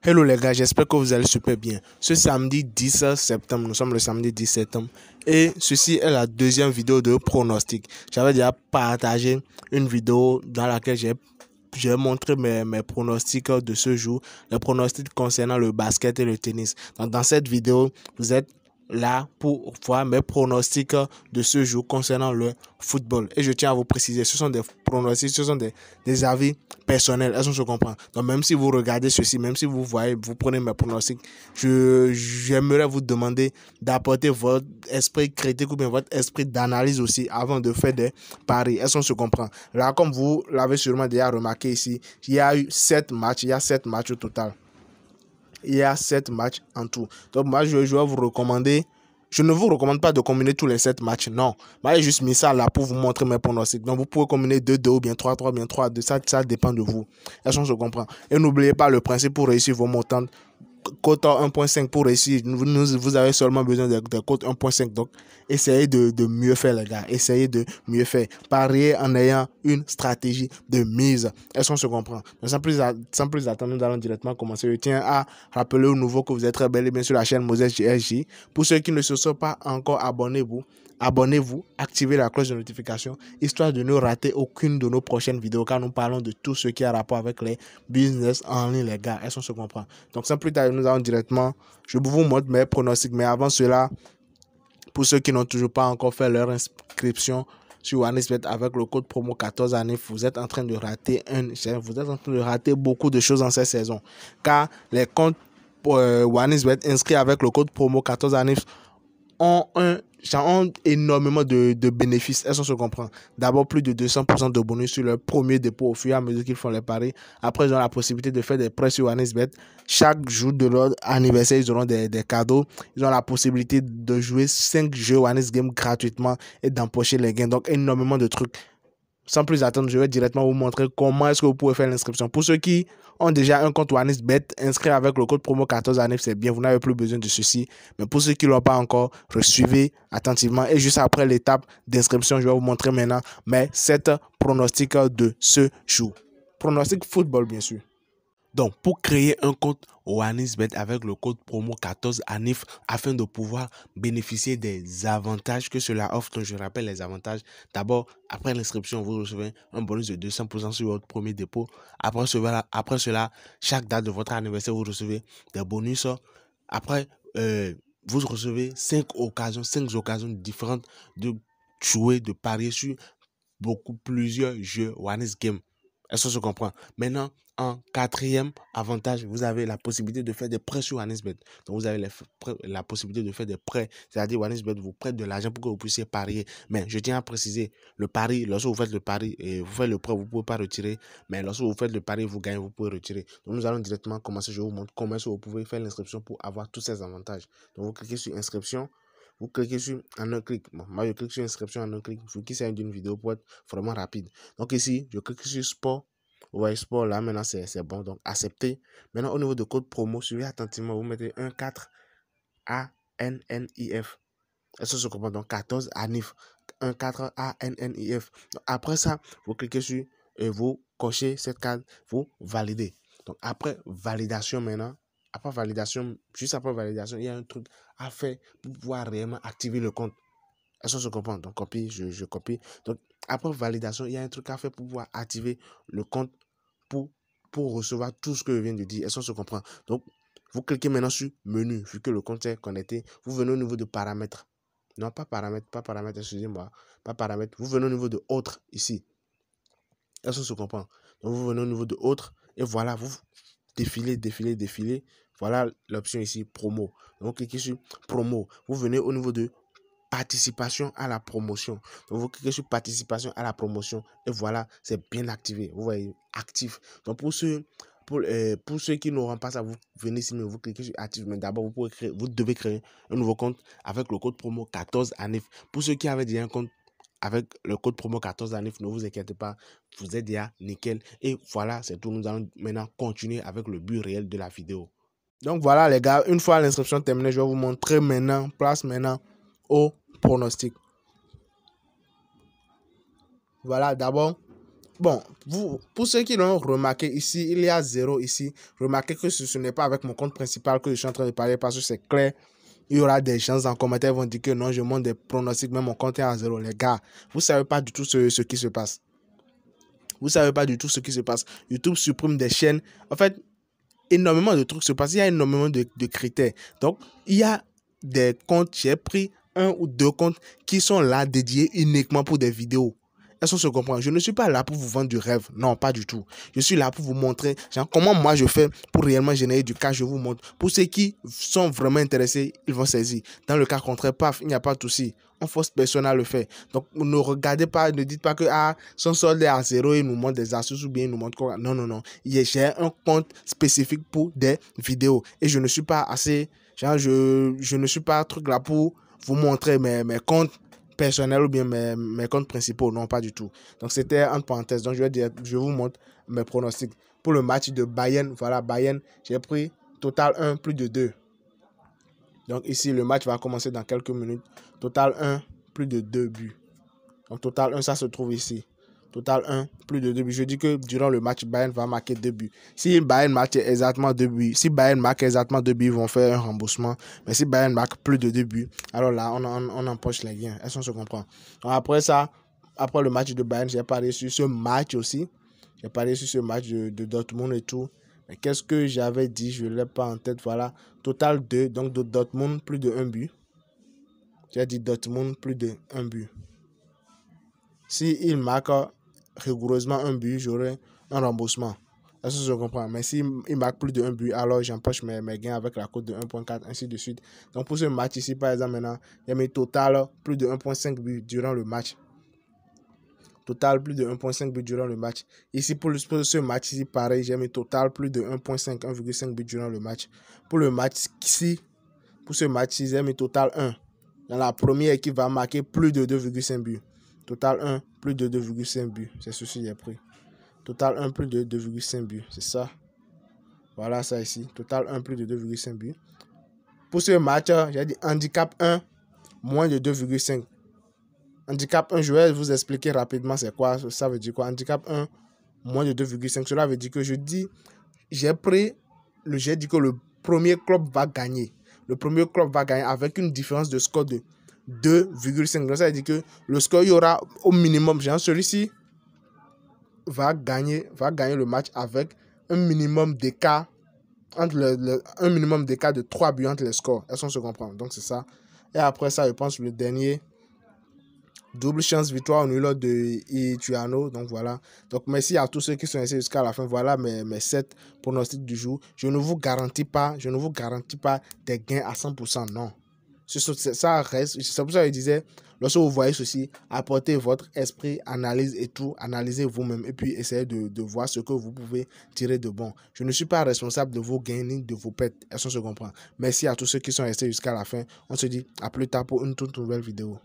Hello les gars, j'espère que vous allez super bien. Ce samedi 10 septembre, nous sommes le samedi 10 septembre et ceci est la deuxième vidéo de pronostic. J'avais déjà partagé une vidéo dans laquelle j'ai montré mes pronostics de ce jour, les pronostics concernant le basket et le tennis. Donc, dans cette vidéo, vous êtes là pour voir mes pronostics de ce jour concernant le football. Et je tiens à vous préciser, ce sont des pronostics, ce sont des avis personnels. Est-ce qu'on se comprend? Donc même si vous regardez ceci, même si vous voyez, vous prenez mes pronostics, j'aimerais vous demander d'apporter votre esprit critique ou bien votre esprit d'analyse aussi avant de faire des paris. Est-ce qu'on se comprend? Là, comme vous l'avez sûrement déjà remarqué ici, il y a eu 7 matchs, il y a 7 matchs au total. Il y a 7 matchs en tout. Donc moi, je vais vous recommander. Je ne vous recommande pas de combiner tous les 7 matchs, non. Moi, j'ai juste mis ça là pour vous montrer mes pronostics. Donc, vous pouvez combiner 2-2 ou bien 3-3 ou bien 3-2. Ça dépend de vous. Est-ce qu'on se comprend? Et n'oubliez pas le principe pour réussir vos montants. Cote 1.5 pour réussir. Vous avez seulement besoin de cote 1.5. Donc, essayez de mieux faire, les gars. Essayez de mieux faire. Parier en ayant une stratégie de mise. Est-ce qu'on se comprend? Donc, sans plus attendre, nous allons directement commencer. Je tiens à rappeler au nouveau que vous êtes très bel et bien sur la chaîne Moses GSJ. Pour ceux qui ne se sont pas encore abonnés, abonnez-vous, activez la cloche de notification, histoire de ne rater aucune de nos prochaines vidéos, car nous parlons de tout ce qui a rapport avec les business en ligne, les gars. Est-ce qu'on se comprend? Donc, sans plus tarder, nous allons directement, je vous montre mes pronostics, mais avant cela, pour ceux qui n'ont toujours pas encore fait leur inscription sur OneXBet avec le code promo 14 années, vous êtes en train de rater beaucoup de choses en cette saison, car les comptes OneXBet inscrits avec le code promo 14 années ont énormément de bénéfices. Est-ce qu'on se comprend? D'abord, plus de 200% de bonus sur leur premier dépôt au fur et à mesure qu'ils font les paris. Après, ils ont la possibilité de faire des prêts sur OneXBet. Chaque jour de leur anniversaire, ils auront des cadeaux. Ils ont la possibilité de jouer 5 jeux OneXGame gratuitement et d'empocher les gains. Donc, énormément de trucs. Sans plus attendre, je vais directement vous montrer comment est-ce que vous pouvez faire l'inscription. Pour ceux qui ont déjà un compte OneXBet inscrit avec le code promo 14 années, c'est bien, vous n'avez plus besoin de ceci. Mais pour ceux qui ne l'ont pas encore, suivez attentivement. Et juste après l'étape d'inscription, je vais vous montrer maintenant mes 7 pronostics de ce jour. Pronostic football, bien sûr. Donc, pour créer un compte OneXBet avec le code promo 14 ANIF afin de pouvoir bénéficier des avantages que cela offre. Donc, je rappelle les avantages. D'abord, après l'inscription, vous recevez un bonus de 200% sur votre premier dépôt. Après cela, chaque date de votre anniversaire, vous recevez des bonus. Après, vous recevez 5 occasions différentes de jouer, de parier sur plusieurs jeux OneXGame. Est-ce que je comprends? Maintenant, en quatrième avantage, vous avez la possibilité de faire des prêts sur OneXBet. Donc, vous avez la possibilité de faire des prêts. C'est-à-dire, OneXBet vous prête de l'argent pour que vous puissiez parier. Mais je tiens à préciser, le pari, lorsque vous faites le pari et vous faites le prêt, vous ne pouvez pas retirer. Mais lorsque vous faites le pari, vous gagnez, vous pouvez retirer. Donc, nous allons directement commencer. Je vous montre comment est-ce que vous pouvez faire l'inscription pour avoir tous ces avantages. Donc, vous cliquez sur inscription. Vous cliquez sur en un clic. Bon, moi, je clique sur inscription en un clic. Vous cliquez sur une vidéo pour être vraiment rapide. Donc ici, je clique sur sport. Vous voyez sport là, maintenant c'est bon. Donc accepter. Maintenant, au niveau de code promo, suivez attentivement. Vous mettez 14 ANNIF. Est-ce que je comprends? Donc 14 ANIF. 14 ANNIF. Donc, après ça, vous cliquez sur et vous cochez cette case. Vous validez. Donc après validation maintenant. Juste après validation, il y a un truc à faire pour pouvoir réellement activer le compte. Est-ce que je comprends? Donc, copie, je copie. Donc, après validation, il y a un truc à faire pour pouvoir activer le compte pour recevoir tout ce que je viens de dire. Est-ce que je comprends? Donc, vous cliquez maintenant sur menu, vu que le compte est connecté. Vous venez au niveau de paramètres. Non, pas paramètres, excusez-moi. Pas paramètres. Vous venez au niveau de autres, ici. Est-ce que je comprends? Donc, vous venez au niveau de autres. Et voilà, vous défilez. Voilà l'option ici, promo. Donc, cliquez sur promo. Vous venez au niveau de participation à la promotion. Donc, vous cliquez sur participation à la promotion et voilà, c'est bien activé. Vous voyez, actif. Donc, pour ceux qui n'auront pas ça, vous venez ici, mais vous cliquez sur actif. Mais d'abord, vous devez créer un nouveau compte avec le code promo 14 ANIF. Pour ceux qui avaient déjà un compte avec le code promo 14 ANIF, ne vous inquiétez pas, vous êtes déjà nickel. Et voilà, c'est tout. Nous allons maintenant continuer avec le but réel de la vidéo. Donc voilà les gars, une fois l'inscription terminée, je vais vous montrer maintenant, place maintenant au pronostic. Voilà, d'abord, Bon, pour ceux qui l'ont remarqué ici, il y a 0 ici. Remarquez que ce n'est pas avec mon compte principal que je suis en train de parler parce que c'est clair. Il y aura des gens en commentaire qui vont dire que non, je monte des pronostics, mais mon compte est à 0. Les gars, vous ne savez pas du tout ce qui se passe. Vous ne savez pas du tout ce qui se passe. YouTube supprime des chaînes. En fait, énormément de trucs se passent. Il y a énormément de critères. Donc, il y a des comptes, j'ai pris 1 ou 2 comptes qui sont là dédiés uniquement pour des vidéos. Est-ce qu'on se comprend? Je ne suis pas là pour vous vendre du rêve. Non, pas du tout. Je suis là pour vous montrer genre, comment moi je fais pour réellement générer du cash. Je vous montre. Pour ceux qui sont vraiment intéressés, ils vont saisir. Dans le cas contraire, paf, il n'y a pas de souci. On force personne à le faire. Donc, ne regardez pas, ne dites pas que son solde est à 0, il nous montre des astuces ou bien il nous montre quoi. Non, non, non. J'ai un compte spécifique pour des vidéos. Et je ne suis pas assez, genre, je ne suis pas un truc là pour vous montrer mes comptes personnels ou bien mes comptes principaux. Non, pas du tout. Donc, c'était entre parenthèses. Donc, je vous montre mes pronostics. Pour le match de Bayern, voilà, Bayern, j'ai pris total 1, plus de 2. Donc ici, le match va commencer dans quelques minutes. Total 1, plus de 2 buts. Donc total 1, ça se trouve ici. Total 1, plus de 2 buts. Je dis que durant le match, Bayern va marquer 2 buts. Si Bayern marque exactement 2 buts, ils vont faire un remboursement. Mais si Bayern marque plus de 2 buts, alors là, on empoche les gains. Est-ce qu'on se comprend? Donc après ça, après le match de Bayern, j'ai parlé sur ce match aussi. J'ai parlé sur ce match de Dortmund et tout. Mais qu'est-ce que j'avais dit? Je ne l'ai pas en tête. Voilà. Total 2. Donc de Dortmund, plus de 1 but. J'ai dit Dortmund, plus de 1 but. S'il marque rigoureusement 1 but, j'aurai un remboursement. Est-ce que je comprends? Mais s'il marque plus de 1 but, alors j'empoche mes gains avec la cote de 1.4, ainsi de suite. Donc pour ce match ici, par exemple, maintenant, il y a mes total plus de 1.5 buts durant le match. Total plus de 1.5 buts durant le match. Ici, pour ce match ici, pareil, j'ai mis total plus de 1.5 buts durant le match. Pour le match ici, pour ce match ici, j'ai mis total 1. Dans la première équipe va marquer plus de 2.5 buts. Total 1, plus de 2.5 buts. C'est ceci que j'ai pris. Total 1, plus de 2.5 buts. C'est ça. Voilà ça ici. Total 1, plus de 2.5 buts. Pour ce match, j'ai dit handicap 1, moins de 2.5. Handicap 1, je vais vous expliquer rapidement c'est quoi. Ça veut dire quoi? Handicap 1, moins de 2.5. Cela veut dire que j'ai dit que le premier club va gagner. Le premier club va gagner avec une différence de score de 2.5. Donc ça veut dire que le score, il y aura au minimum, genre celui-ci va gagner le match avec un minimum d'écart un minimum d'écart de 3 buts entre les scores. Est-ce qu'on se comprend? Donc c'est ça. Et après ça, je pense le dernier, double chance victoire au nul de Ituano. Donc voilà. Donc merci à tous ceux qui sont restés jusqu'à la fin. Voilà mes 7 pronostics du jour. Je ne vous garantis pas des gains à 100%. Non. Ça reste. C'est pour ça que je disais, lorsque vous voyez ceci, apportez votre esprit, analyse et tout, analysez vous-même et puis essayez de voir ce que vous pouvez tirer de bon. Je ne suis pas responsable de vos gains ni de vos pertes. Est-ce qu'on se comprend? Merci à tous ceux qui sont restés jusqu'à la fin. On se dit à plus tard pour une toute nouvelle vidéo.